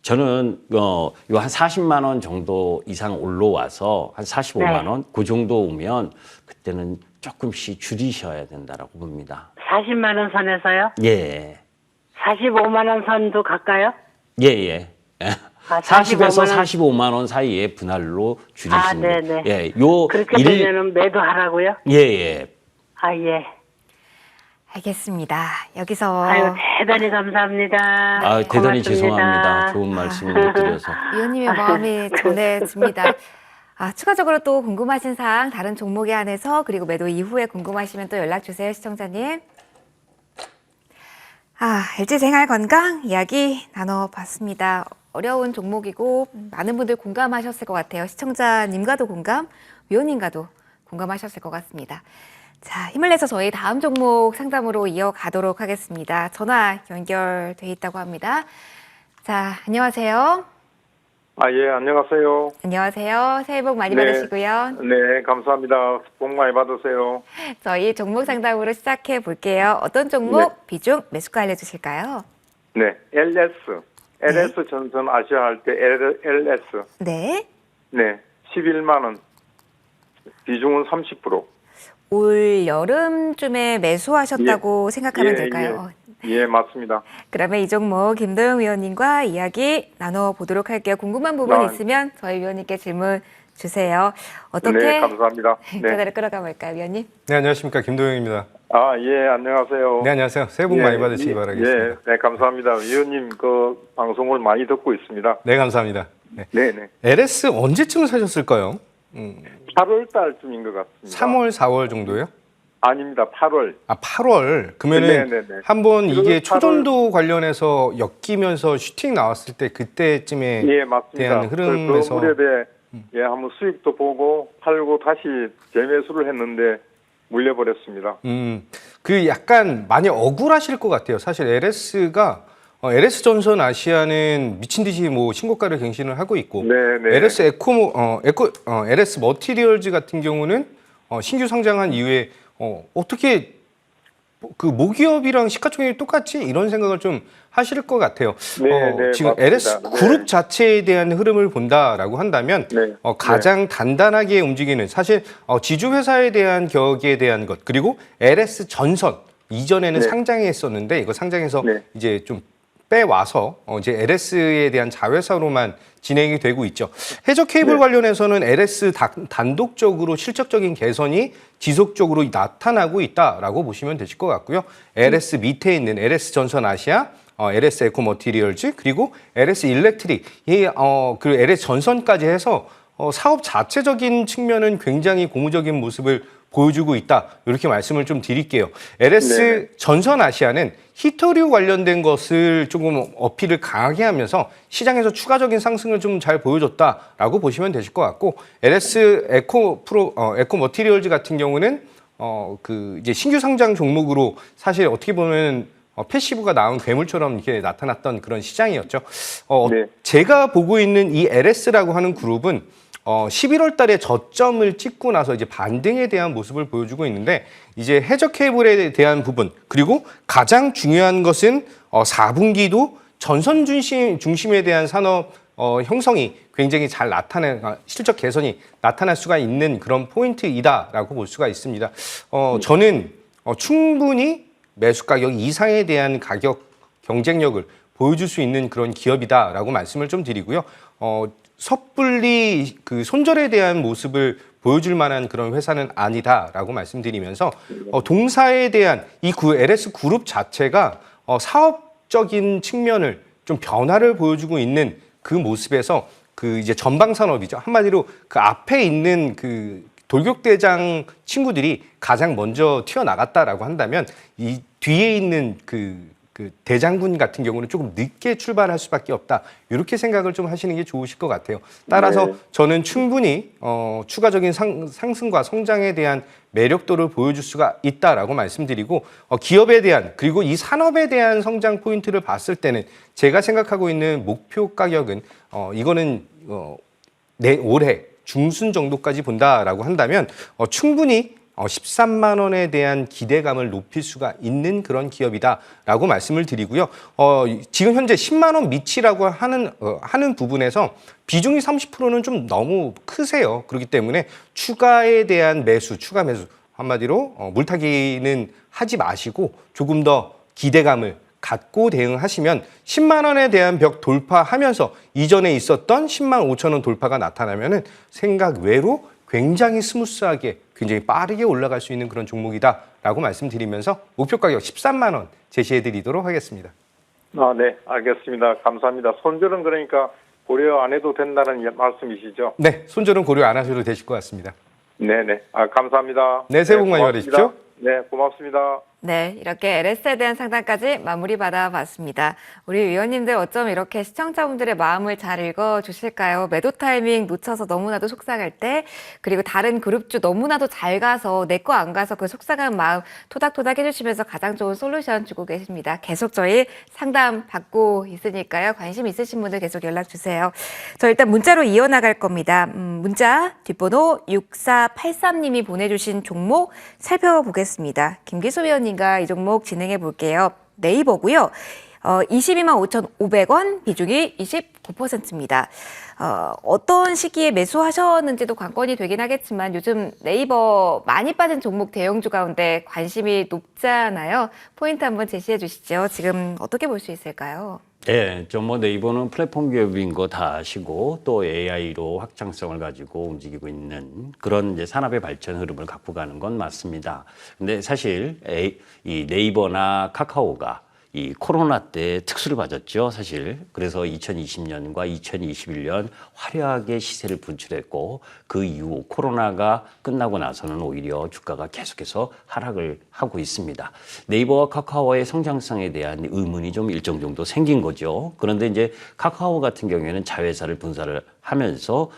저는 요 한 40만 원 정도 이상 올라와서 한 45만 원 그 정도 오면 그때는 조금씩 줄이셔야 된다라고 봅니다. 40만 원 선에서요? 예. 45만 원 선도 갈까요? 예. 40에서 45만 원 사이에 분할로 줄이시는 네네. 예, 그렇게 되면은 매도하라고요? 예. 예. 알겠습니다. 여기서 아유, 대단히 감사합니다. 대단히 고맙습니다. 죄송합니다. 좋은 말씀을 못 드려서. 위원님의 마음이 전해집니다. 추가적으로 또 궁금하신 사항 다른 종목에 한해서 그리고 매도 이후에 궁금하시면 또 연락 주세요, 시청자님. LG생활건강 이야기 나눠봤습니다. 어려운 종목이고 많은 분들 공감하셨을 것 같아요. 시청자님과도 공감, 위원님과도 공감하셨을 것 같습니다. 자, 힘을 내서 저희 다음 종목 상담으로 이어가도록 하겠습니다. 전화 연결돼 있다고 합니다. 자, 안녕하세요. 예, 안녕하세요. 안녕하세요. 새해 복 많이 받으시고요. 네, 감사합니다. 복 많이 받으세요. 저희 종목 상담으로 시작해 볼게요. 어떤 종목, 비중, 매수가 알려주실까요? 네, LS 전선 아시아 할 때 LS. 네. 네, 11만 원. 비중은 30%. 올 여름쯤에 매수하셨다고 생각하면 될까요? 예, 맞습니다. 그러면 이 종목 김도영 위원님과 이야기 나눠보도록 할게요. 궁금한 부분 있으면 저희 위원님께 질문 주세요. 어떻게 네, 감사합니다. 전화를 끌어가 볼까요, 위원님? 네, 안녕하십니까. 김도영입니다. 예, 안녕하세요. 네, 안녕하세요. 새해 복 많이 받으시기 바라겠습니다. 네, 감사합니다. 위원님 그 방송을 많이 듣고 있습니다. 네, 감사합니다. 네. LS 언제쯤 사셨을까요? 8월 달쯤인 것 같습니다. 3월, 4월 정도요? 아닙니다. 8월. 8월. 그러면은 네네네. 한번 이게 8월. 초전도 관련해서 엮이면서 슈팅 나왔을 때 그때쯤에 맞습니다. 대한 흐름에서 그 무렵에 한번 수익도 보고 팔고 다시 재매수를 했는데 물려버렸습니다. 그 약간 많이 억울하실 것 같아요. 사실 LS가 LS 전선 아시아는 미친 듯이 뭐 신고가를 갱신을 하고 있고, 네네. LS 머티리얼즈 같은 경우는 신규 상장한 이후에 어떻게 그 모기업이랑 시가총액이 똑같지? 이런 생각을 좀 하실 것 같아요. 네, 지금 맞습니다. LS 그룹 자체에 대한 흐름을 본다라고 한다면 가장 단단하게 움직이는 사실 지주회사에 대한 격에 대한 것 그리고 LS 전선 이전에는 상장했었는데 이거 상장해서 이제 좀 빼와서 이제 LS에 대한 자회사로만 진행이 되고 있죠. 해저 케이블 관련해서는 LS 단독적으로 실적적인 개선이 지속적으로 나타나고 있다라고 보시면 되실 것 같고요. LS 밑에 있는 LS 전선 아시아, LS 에코 머티리얼즈 그리고 LS 일렉트릭 그리고 LS 전선까지 해서 사업 자체적인 측면은 굉장히 고무적인 모습을 보여주고 있다. 이렇게 말씀을 좀 드릴게요. LS 전선 아시아는 히터류 관련된 것을 조금 어필을 강하게 하면서 시장에서 추가적인 상승을 좀 잘 보여줬다라고 보시면 되실 것 같고 LS 에코 머티리얼즈 같은 경우는 그 이제 신규 상장 종목으로 사실 어떻게 보면 패시브가 나온 괴물처럼 이렇게 나타났던 그런 시장이었죠. 제가 보고 있는 이 LS라고 하는 그룹은 11월 달에 저점을 찍고 나서 이제 반등에 대한 모습을 보여주고 있는데 이제 해저 케이블에 대한 부분 그리고 가장 중요한 것은 4분기도 전선 중심에 대한 산업 형성이 굉장히 잘 실적 개선이 나타날 수가 있는 그런 포인트이다라고 볼 수가 있습니다. 저는 충분히 매수 가격 이상에 대한 가격 경쟁력을 보여줄 수 있는 그런 기업이다라고 말씀을 좀 드리고요. 섣불리 그 손절에 대한 모습을 보여줄 만한 그런 회사는 아니다라고 말씀드리면서 동사에 대한 이 LS 그룹 자체가 사업적인 측면을 좀 변화를 보여주고 있는 그 모습에서 그 이제 전방 산업이죠. 한마디로 그 앞에 있는 그 돌격대장 친구들이 가장 먼저 튀어나갔다라고 한다면 이 뒤에 있는 그 대장군 같은 경우는 조금 늦게 출발할 수밖에 없다. 이렇게 생각을 좀 하시는 게 좋으실 것 같아요. 따라서 네. 저는 충분히 추가적인 상승과 성장에 대한 매력도를 보여줄 수가 있다라고 말씀드리고 기업에 대한 그리고 이 산업에 대한 성장 포인트를 봤을 때는 제가 생각하고 있는 목표 가격은 이거는 올해 중순 정도까지 본다라고 한다면 충분히 13만 원에 대한 기대감을 높일 수가 있는 그런 기업이다라고 말씀을 드리고요. 지금 현재 10만 원 미치라고 하는 부분에서 비중이 30%는 좀 너무 크세요. 그렇기 때문에 추가에 대한 추가 매수 한마디로 물타기는 하지 마시고 조금 더 기대감을 갖고 대응하시면 10만 원에 대한 벽 돌파하면서 이전에 있었던 10만 5천 원 돌파가 나타나면은 생각 외로 굉장히 스무스하게 굉장히 빠르게 올라갈 수 있는 그런 종목이다라고 말씀드리면서 목표 가격 13만 원 제시해 드리도록 하겠습니다. 네, 알겠습니다. 감사합니다. 손절은 그러니까 고려 안 해도 된다는 말씀이시죠? 네, 손절은 고려 안 하셔도 되실 것 같습니다. 네네. 감사합니다. 네, 새해 복 많이 고맙습니다. 받으십시오. 네, 고맙습니다. 네, 이렇게 LS에 대한 상담까지 마무리 받아봤습니다. 우리 위원님들 어쩜 이렇게 시청자분들의 마음을 잘 읽어주실까요? 매도 타이밍 놓쳐서 너무나도 속상할 때, 그리고 다른 그룹주 너무나도 잘 가서 내 거 안 가서 그 속상한 마음 토닥토닥 해주시면서 가장 좋은 솔루션 주고 계십니다. 계속 저희 상담 받고 있으니까요. 관심 있으신 분들 계속 연락 주세요. 저 일단 문자로 이어나갈 겁니다. 문자 뒷번호 6483님이 보내주신 종목 살펴보겠습니다. 김기수 위원님과 이 종목 진행해 볼게요. 네이버고요. 22만 5,500원, 비중이 29%입니다. 어떤 시기에 매수하셨는지도 관건이 되긴 하겠지만 요즘 네이버 많이 빠진 종목 대형주 가운데 관심이 높잖아요. 포인트 한번 제시해 주시죠. 지금 어떻게 볼 수 있을까요? 네, 좀 네이버는 플랫폼 기업인 거 다 아시고 또 AI로 확장성을 가지고 움직이고 있는 그런 이제 산업의 발전 흐름을 갖고 가는 건 맞습니다. 근데 사실 이 네이버나 카카오가 이 코로나 때 특수를 받았죠, 사실. 그래서 2020년과 2021년 화려하게 시세를 분출했고 그 이후 코로나가 끝나고 나서는 오히려 주가가 계속해서 하락을 하고 있습니다. 네이버와 카카오의 성장성에 대한 의문이 좀 일정 정도 생긴 거죠. 그런데 이제 카카오 같은 경우에는 자회사를 분사를 하면서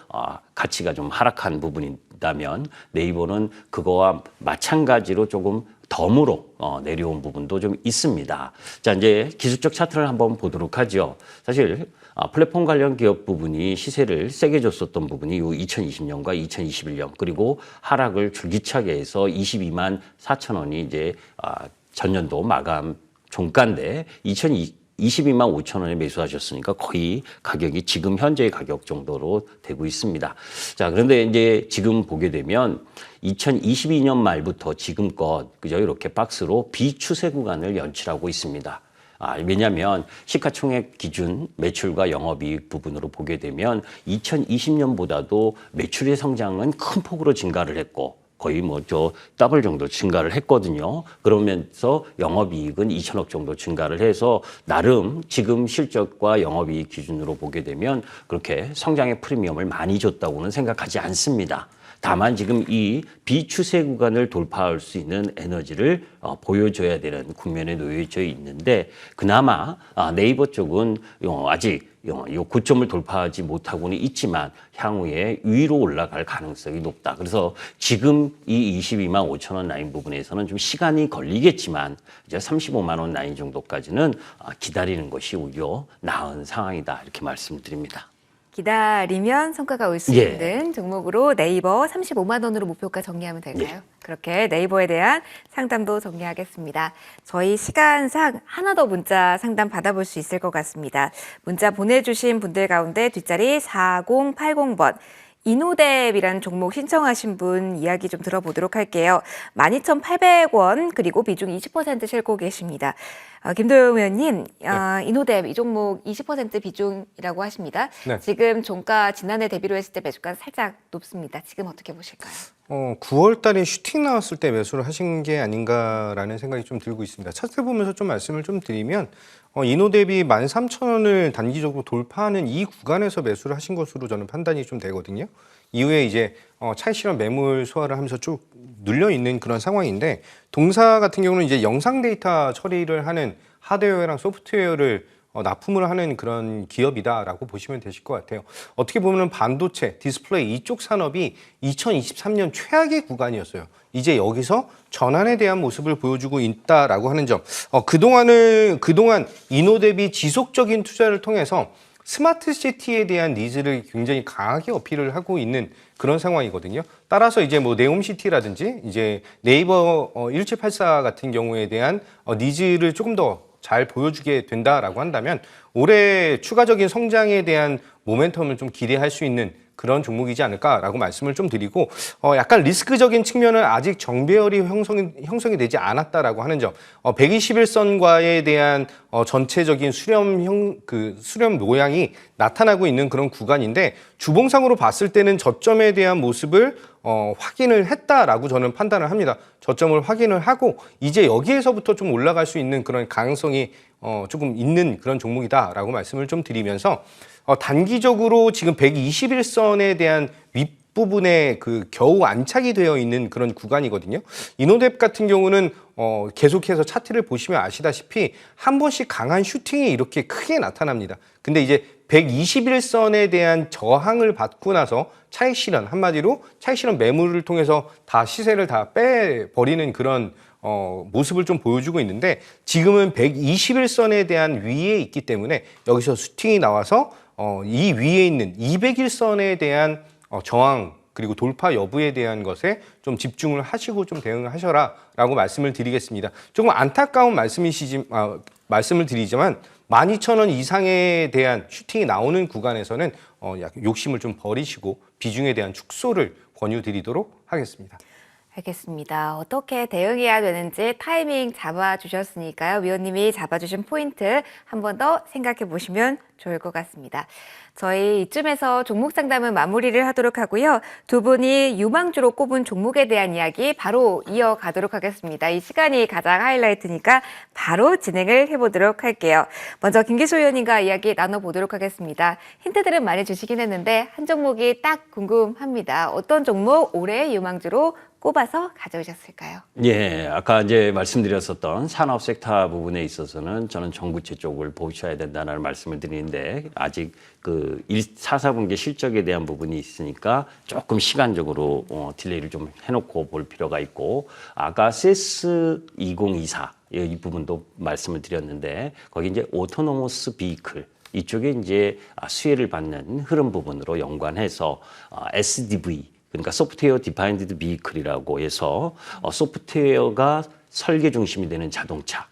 가치가 좀 하락한 부분이 있다면 네이버는 그거와 마찬가지로 조금 덤으로 내려온 부분도 좀 있습니다. 자, 이제 기술적 차트를 한번 보도록 하죠. 사실 플랫폼 관련 기업 부분이 시세를 세게 줬었던 부분이 2020년과 2021년 그리고 하락을 줄기차게 해서 22만 4천 원이 이제 전년도 마감 종가인데 22만 5천 원에 매수하셨으니까 거의 가격이 지금 현재의 가격 정도로 되고 있습니다. 자, 그런데 이제 지금 보게 되면 2022년 말부터 지금껏 그저 이렇게 박스로 비추세 구간을 연출하고 있습니다. 왜냐하면 시가총액 기준 매출과 영업이익 부분으로 보게 되면 2020년보다도 매출의 성장은 큰 폭으로 증가를 했고 거의 더블 정도 증가를 했거든요. 그러면서 영업이익은 2천억 정도 증가를 해서 나름 지금 실적과 영업이익 기준으로 보게 되면 그렇게 성장의 프리미엄을 많이 줬다고는 생각하지 않습니다. 다만 지금 이 비추세 구간을 돌파할 수 있는 에너지를 보여줘야 되는 국면에 놓여져 있는데 그나마 네이버 쪽은 아직 이 고점을 돌파하지 못하고는 있지만 향후에 위로 올라갈 가능성이 높다. 그래서 지금 이 22만 5천 원 라인 부분에서는 좀 시간이 걸리겠지만 이제 35만 원 라인 정도까지는 기다리는 것이 오히려 나은 상황이다. 이렇게 말씀드립니다. 기다리면 성과가 올 수 예. 있는 종목으로 네이버 35만 원으로 목표가 정리하면 될까요? 예. 그렇게 네이버에 대한 상담도 정리하겠습니다. 저희 시간상 하나 더 문자 상담 받아볼 수 있을 것 같습니다. 문자 보내주신 분들 가운데 뒷자리 4080번 이노뎁이라는 종목 신청하신 분 이야기 좀 들어보도록 할게요. 12,800원 그리고 비중 20% 싣고 계십니다. 김도영 의원님, 이노뎁 이 종목 20% 비중이라고 하십니다. 네. 지금 종가 지난해 대비로 했을 때 매수가 살짝 높습니다. 지금 어떻게 보실까요? 9월 달에 슈팅 나왔을 때 매수를 하신 게 아닌가라는 생각이 좀 들고 있습니다. 차트 보면서 좀 말씀을 좀 드리면 이노뎁이 13,000원을 단기적으로 돌파하는 이 구간에서 매수를 하신 것으로 저는 판단이 좀 되거든요. 이후에 이제 차익 실현 매물 소화를 하면서 쭉 눌려 있는 그런 상황인데, 동사 같은 경우는 이제 영상 데이터 처리를 하는 하드웨어랑 소프트웨어를 납품을 하는 그런 기업이다라고 보시면 되실 것 같아요. 어떻게 보면 반도체, 디스플레이 이쪽 산업이 2023년 최악의 구간이었어요. 이제 여기서 전환에 대한 모습을 보여주고 있다라고 하는 점. 그동안 이노뎁이 지속적인 투자를 통해서 스마트 시티에 대한 니즈를 굉장히 강하게 어필을 하고 있는 그런 상황이거든요. 따라서 이제 뭐 네옴시티라든지 이제 네이버 1784 같은 경우에 대한 니즈를 조금 더 잘 보여주게 된다라고 한다면 올해 추가적인 성장에 대한 모멘텀을 좀 기대할 수 있는 그런 종목이지 않을까라고 말씀을 좀 드리고, 약간 리스크적인 측면은 아직 정배열이 형성이 되지 않았다라고 하는 점, 121선과에 대한 전체적인 수렴 모양이 나타나고 있는 그런 구간인데, 주봉상으로 봤을 때는 저점에 대한 모습을 확인을 했다라고 저는 판단을 합니다. 저점을 확인을 하고 이제 여기에서부터 좀 올라갈 수 있는 그런 가능성이 조금 있는 그런 종목이다라고 말씀을 좀 드리면서, 단기적으로 지금 121선에 대한 윗부분에 겨우 안착이 되어 있는 그런 구간이거든요. 이노뎁 같은 경우는 계속해서 차트를 보시면 아시다시피 한 번씩 강한 슈팅이 이렇게 크게 나타납니다. 근데 이제 121선에 대한 저항을 받고 나서 차익 실현, 한마디로 차익 실현 매물을 통해서 다 시세를 다 빼버리는 그런 모습을 좀 보여주고 있는데, 지금은 121선에 대한 위에 있기 때문에 여기서 슈팅이 나와서 이 위에 있는 201선에 대한 저항 그리고 돌파 여부에 대한 것에 좀 집중을 하시고 좀 대응을 하셔라라고 말씀을 드리겠습니다. 조금 안타까운 말씀을 드리지만 12,000원 이상에 대한 슈팅이 나오는 구간에서는 약간 욕심을 좀 버리시고 비중에 대한 축소를 권유드리도록 하겠습니다. 알겠습니다. 어떻게 대응해야 되는지 타이밍 잡아주셨으니까요. 위원님이 잡아주신 포인트 한 번 더 생각해 보시면 좋을 것 같습니다. 저희 이쯤에서 종목 상담은 마무리를 하도록 하고요. 두 분이 유망주로 꼽은 종목에 대한 이야기 바로 이어가도록 하겠습니다. 이 시간이 가장 하이라이트니까 바로 진행을 해보도록 할게요. 먼저 김기수 의원님과 이야기 나눠보도록 하겠습니다. 힌트들은 많이 주시긴 했는데 한 종목이 딱 궁금합니다. 어떤 종목 올해의 유망주로 꼽아서 가져오셨을까요? 예, 아까 이제 말씀드렸었던 산업 섹터 부분에 있어서는 저는 전구체 쪽을 보셔야 된다는 말씀을 드리는데, 아직 4, 4분기 실적에 대한 부분이 있으니까 조금 시간적으로 딜레이를 좀 해놓고 볼 필요가 있고, 아까 CES 2024 이 부분도 말씀을 드렸는데, 거기 이제 오토노머스 비클 이쪽에 이제 수혜를 받는 흐름 부분으로 연관해서 SDV, 그러니까 소프트웨어 디파인드 비클이라고 해서 소프트웨어가 설계 중심이 되는 자동차,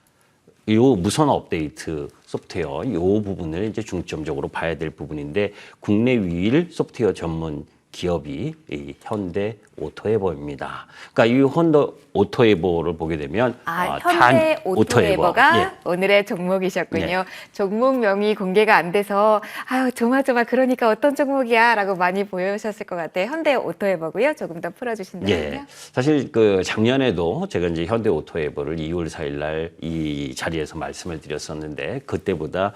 요 무선 업데이트 소프트웨어 요 부분을 이제 중점적으로 봐야 될 부분인데, 국내 유일 소프트웨어 전문 기업이 이 현대 오토에버입니다. 그러니까 이 현대 오토에버를 보게 되면 현대 오토에버가 예. 오늘의 종목이셨군요. 네. 종목명이 공개가 안 돼서 아유 조마조마 그러니까 어떤 종목이야 라고 많이 보여주셨을 것 같아요. 현대 오토에버고요. 조금 더 풀어주신다면요. 예. 사실 작년에도 제가 이제 현대 오토에버를 2월 4일 날 이 자리에서 말씀을 드렸었는데, 그때보다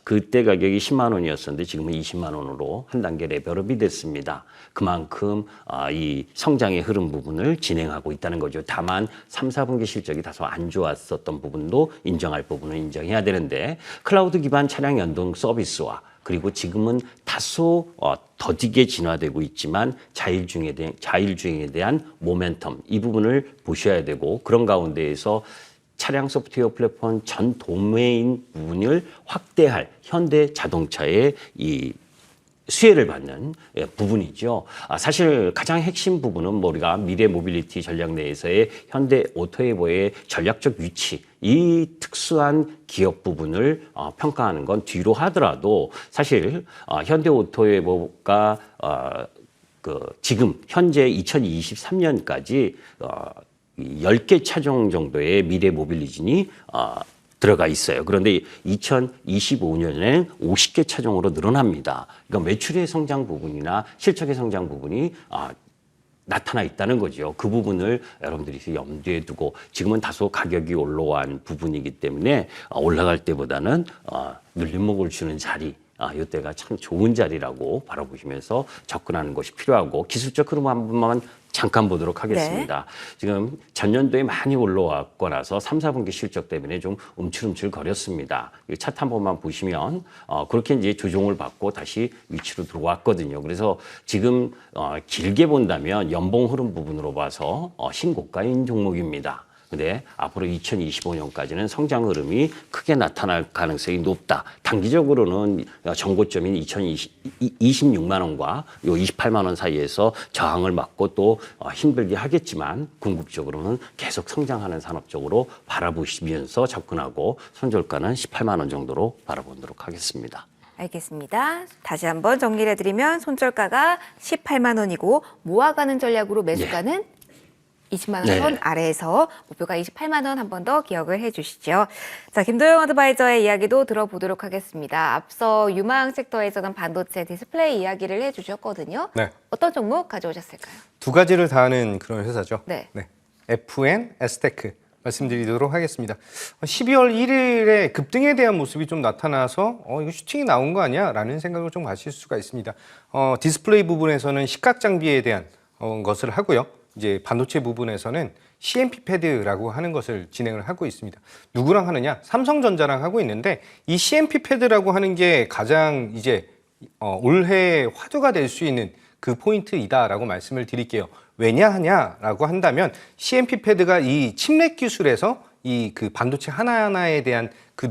그때 가격이 10만 원이었었는데 지금은 20만 원으로 한 단계 레벨업이 됐습니다. 그만큼 이 성장의 흐름 부분을 진행하고 있다는 거죠. 다만 3, 4분기 실적이 다소 안 좋았었던 부분도 인정할 부분은 인정해야 되는데, 클라우드 기반 차량 연동 서비스와 그리고 지금은 다소 더디게 진화되고 있지만 자율주행에 대한 모멘텀, 이 부분을 보셔야 되고, 그런 가운데에서 차량 소프트웨어 플랫폼 전 도메인 부분을 확대할 현대 자동차의 이 수혜를 받는 부분이죠. 사실 가장 핵심 부분은 우리가 미래 모빌리티 전략 내에서의 현대 오토에버의 전략적 위치, 이 특수한 기업 부분을 평가하는 건 뒤로 하더라도, 사실 현대 오토에버가 지금 현재 2023년까지 10개 차종 정도의 미래 모빌리진이 들어가 있어요. 그런데 2025년에는 50개 차종으로 늘어납니다. 그러니까 매출의 성장 부분이나 실적의 성장 부분이 나타나 있다는 거죠. 그 부분을 여러분들이 염두에 두고 지금은 다소 가격이 올라간 부분이기 때문에 올라갈 때보다는 눌림목을 주는 자리, 이때가 참 좋은 자리라고 바라보시면서 접근하는 것이 필요하고 기술적 흐름 한 번만 잠깐 보도록 하겠습니다. 네. 지금 전년도에 많이 올라왔고 나서 3, 4분기 실적 때문에 좀 움츠름칠 거렸습니다. 이 차트 한 번만 보시면 그렇게 이제 조정을 받고 다시 위치로 들어왔거든요. 그래서 지금 길게 본다면 연봉 흐름 부분으로 봐서 신고가인 종목입니다. 근데 앞으로 2025년까지는 성장 흐름이 크게 나타날 가능성이 높다. 단기적으로는 정고점인 2026만 원과 요 28만 원 사이에서 저항을 맞고 또 힘들게 하겠지만 궁극적으로는 계속 성장하는 산업 쪽으로 바라보시면서 접근하고 손절가는 18만 원 정도로 바라보도록 하겠습니다. 알겠습니다. 다시 한번 정리를 해드리면 손절가가 18만 원이고 모아가는 전략으로 매수가는 20만 원 아래에서 목표가 28만 원 한 번 더 기억을 해주시죠. 자, 김도영 어드바이저의 이야기도 들어보도록 하겠습니다. 앞서 유망 섹터에서는 반도체 디스플레이 이야기를 해주셨거든요. 네. 어떤 종목 가져오셨을까요? 두 가지를 다 하는 그런 회사죠. 네. FN, 에스테크 말씀드리도록 하겠습니다. 12월 1일에 급등에 대한 모습이 좀 나타나서 이거 슈팅이 나온 거 아니야? 라는 생각을 좀 가실 수가 있습니다. 디스플레이 부분에서는 시각 장비에 대한 것을 하고요. 이제 반도체 부분에서는 CMP 패드라고 하는 것을 진행을 하고 있습니다. 누구랑 하느냐? 삼성전자랑 하고 있는데 이 CMP 패드라고 하는 게 가장 이제 올해 화두가 될 수 있는 그 포인트이다라고 말씀을 드릴게요. 왜냐하냐라고 한다면 CMP 패드가 이 칩렛 기술에서 이 그 반도체 하나하나에 대한 그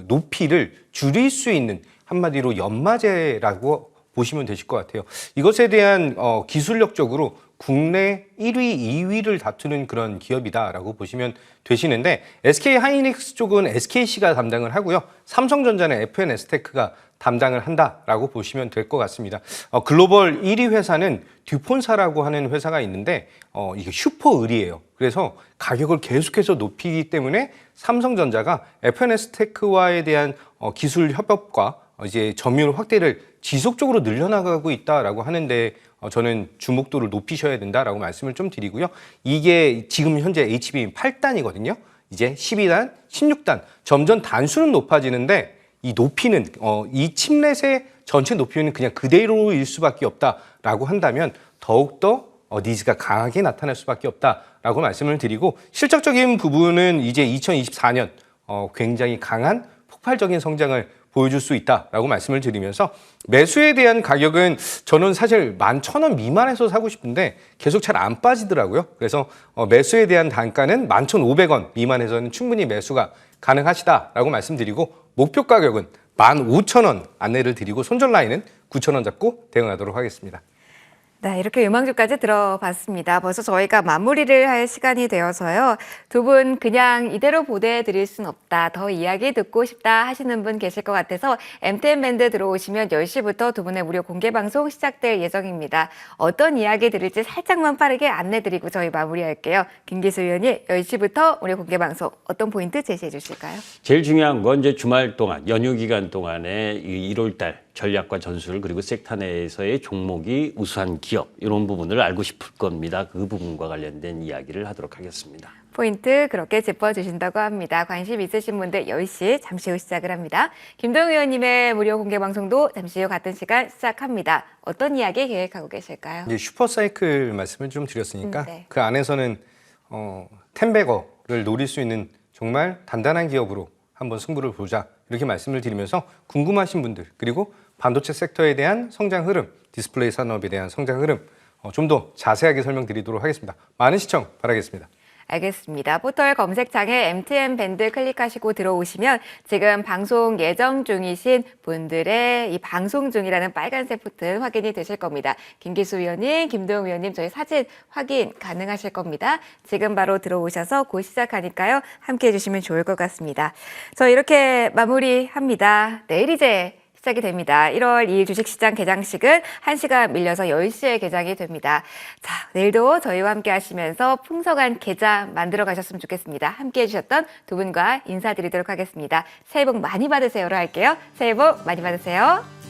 높이를 줄일 수 있는 한마디로 연마제라고 보시면 되실 것 같아요. 이것에 대한 기술력적으로 국내 1위, 2위를 다투는 그런 기업이다라고 보시면 되시는데 SK 하이닉스 쪽은 SKC가 담당을 하고요. 삼성전자는 FNS테크가 담당을 한다라고 보시면 될 것 같습니다. 글로벌 1위 회사는 듀폰사라고 하는 회사가 있는데 이게 슈퍼을이에요. 그래서 가격을 계속해서 높이기 때문에 삼성전자가 FNS테크와에 대한 기술 협업과 이제 점유율 확대를 지속적으로 늘려나가고 있다라고 하는데 저는 주목도를 높이셔야 된다라고 말씀을 좀 드리고요. 이게 지금 현재 HBM 8단이거든요. 이제 12단, 16단 점점 단수는 높아지는데 이 높이는 이 칩렛의 전체 높이는 그냥 그대로일 수밖에 없다라고 한다면 더욱더 니즈가 강하게 나타날 수밖에 없다라고 말씀을 드리고 실적적인 부분은 이제 2024년 굉장히 강한 폭발적인 성장을 보여줄 수 있다라고 말씀을 드리면서 매수에 대한 가격은 저는 사실 11,000원 미만에서 사고 싶은데 계속 잘 안 빠지더라고요. 그래서 매수에 대한 단가는 11,500원 미만에서는 충분히 매수가 가능하시다라고 말씀드리고 목표 가격은 15,000원 안내를 드리고 손절 라인은 9,000원 잡고 대응하도록 하겠습니다. 네, 이렇게 유망주까지 들어봤습니다. 벌써 저희가 마무리를 할 시간이 되어서요. 두 분 그냥 이대로 보내드릴 순 없다. 더 이야기 듣고 싶다 하시는 분 계실 것 같아서 MTN밴드 들어오시면 10시부터 두 분의 무료 공개방송 시작될 예정입니다. 어떤 이야기 들을지 살짝만 빠르게 안내드리고 저희 마무리할게요. 김기수 의원님 10시부터 무료 공개방송 어떤 포인트 제시해 주실까요? 제일 중요한 건 이제 주말 동안 연휴 기간 동안에 1월 달 전략과 전술 그리고 섹터 내에서의 종목이 우수한 기업 이런 부분을 알고 싶을 겁니다. 그 부분과 관련된 이야기를 하도록 하겠습니다. 포인트 그렇게 짚어주신다고 합니다. 관심 있으신 분들 10시 잠시 후 시작을 합니다. 김도영 의원님의 무료 공개 방송도 잠시 후 같은 시간 시작합니다. 어떤 이야기 계획하고 계실까요? 이제 슈퍼사이클 말씀을 좀 드렸으니까 네. 그 안에서는 텐베거를 노릴 수 있는 정말 단단한 기업으로 한번 승부를 보자 이렇게 말씀을 드리면서 궁금하신 분들 그리고 반도체 섹터에 대한 성장 흐름, 디스플레이 산업에 대한 성장 흐름 좀 더 자세하게 설명드리도록 하겠습니다. 많은 시청 바라겠습니다. 알겠습니다. 포털 검색창에 MTN밴드 클릭하시고 들어오시면 지금 방송 예정 중이신 분들의 이 방송 중이라는 빨간색 버튼 확인이 되실 겁니다. 김기수 의원님, 김도영 의원님 저희 사진 확인 가능하실 겁니다. 지금 바로 들어오셔서 곧 시작하니까요. 함께해 주시면 좋을 것 같습니다. 저 이렇게 마무리합니다. 내일 이제 시작이 됩니다. 1월 2일 주식시장 개장식은 1시간 밀려서 10시에 개장이 됩니다. 자, 내일도 저희와 함께 하시면서 풍성한 개장 만들어 가셨으면 좋겠습니다. 함께 해주셨던 두 분과 인사드리도록 하겠습니다. 새해 복 많이 받으세요로 할게요. 새해 복 많이 받으세요.